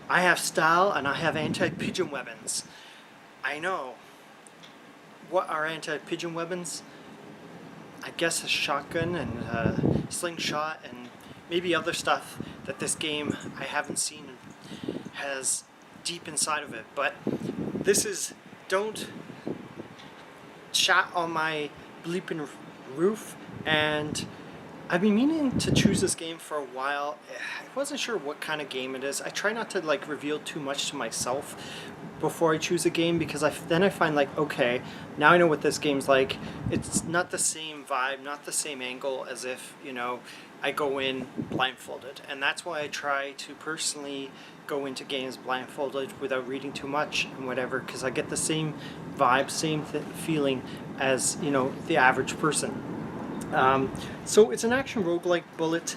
I have style and I have anti-pigeon weapons. I know. What are anti-pigeon weapons? I guess a shotgun and a slingshot and maybe other stuff that this game I haven't seen has deep inside of it. But this is don't shot on my bleeping roof, and I've been meaning to choose this game for a while. I wasn't sure what kind of game it is. I try not to like reveal too much to myself before I choose a game because then I find like, okay, now I know what this game's like. It's not the same vibe, not the same angle as if, I go in blindfolded. And that's why I try to personally go into games blindfolded without reading too much and whatever, because I get the same vibe, same feeling as, the average person. So it's an action roguelike bullet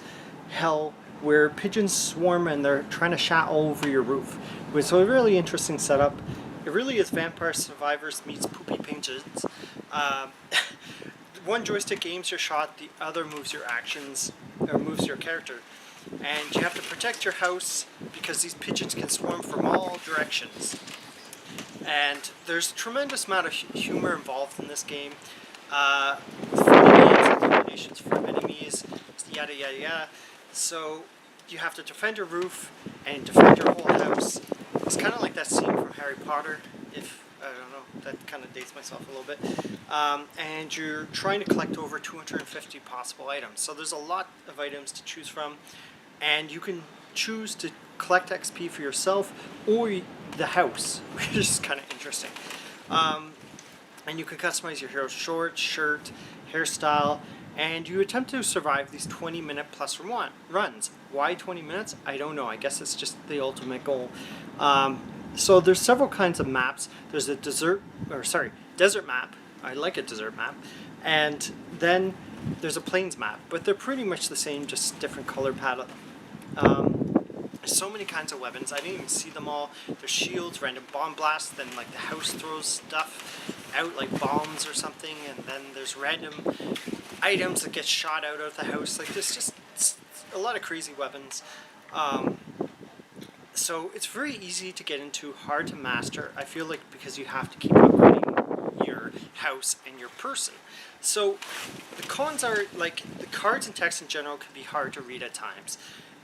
hell where pigeons swarm and they're trying to shat all over your roof. So a really interesting setup. It really is Vampire Survivors meets Poopy Pigeons. One joystick aims your shot, the other moves your actions, or moves your character. And you have to protect your house because these pigeons can swarm from all directions. And there's a tremendous amount of humor involved in this game. Eliminations for enemies, yada yada yada. So you have to defend your roof and defend your whole house. It's kind of like that scene from Harry Potter, if, I don't know, that kind of dates myself a little bit. And you're trying to collect over 250 possible items. So there's a lot of items to choose from, and you can choose to collect XP for yourself or the house, which is kind of interesting. And you can customize your hero's shorts, shirt, hairstyle, and you attempt to survive these 20-minute plus runs. Why 20 minutes? I don't know. I guess it's just the ultimate goal. So there's several kinds of maps. There's a desert map. I like a desert map. And then there's a plains map, but they're pretty much the same, just different color palette. There's so many kinds of weapons. I didn't even see them all. There's shields, random bomb blasts, then like the house throws stuff out like bombs or something, and then there's random items that get shot out of the house. Like there's just a lot of crazy weapons. So it's very easy to get into, hard to master. I feel like because you have to keep upgrading your house and your person. So the cons are like the cards and text in general can be hard to read at times.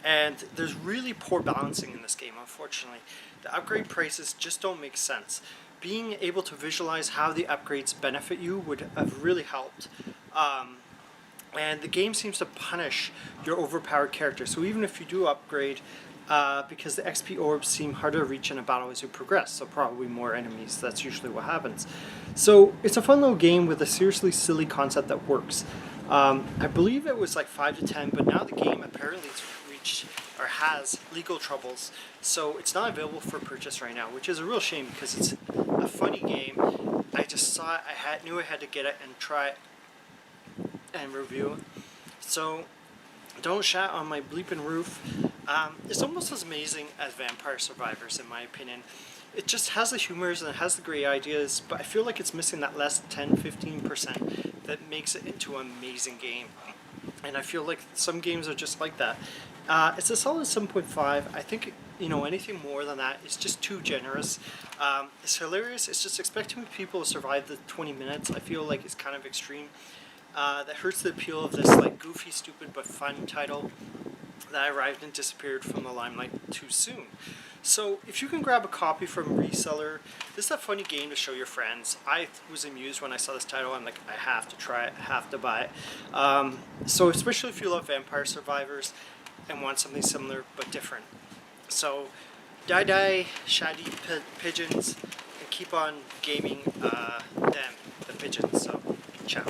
And there's really poor balancing in this game, unfortunately. The upgrade prices just don't make sense. Being able to visualize how the upgrades benefit you would have really helped. And the game seems to punish your overpowered character. So even if you do upgrade, because the XP orbs seem harder to reach in a battle as you progress, so probably more enemies, that's usually what happens. So it's a fun little game with a seriously silly concept that works. I believe it was like 5 to 10, but now the game apparently or has legal troubles, so it's not available for purchase right now, which is a real shame because it's a funny game. I just saw it, knew I had to get it and try it and review it. So don't shat on my bleeping roof. It's almost as amazing as Vampire Survivors in my opinion. It just has the humors and it has the great ideas, but I feel like it's missing that last 10-15% that makes it into an amazing game. And I feel like some games are just like that. It's a solid 7.5. I think, anything more than that is just too generous. It's hilarious. It's just expecting people to survive the 20 minutes. I feel like it's kind of extreme. That hurts the appeal of this like goofy, stupid, but fun title that arrived and disappeared from the limelight too soon. So if you can grab a copy from a reseller, this is a funny game to show your friends. I was amused when I saw this title. I'm like, I have to try it, I have to buy it. So especially if you love Vampire Survivors and want something similar but different. So die shady pigeons, and keep on gaming them, the pigeons. So ciao.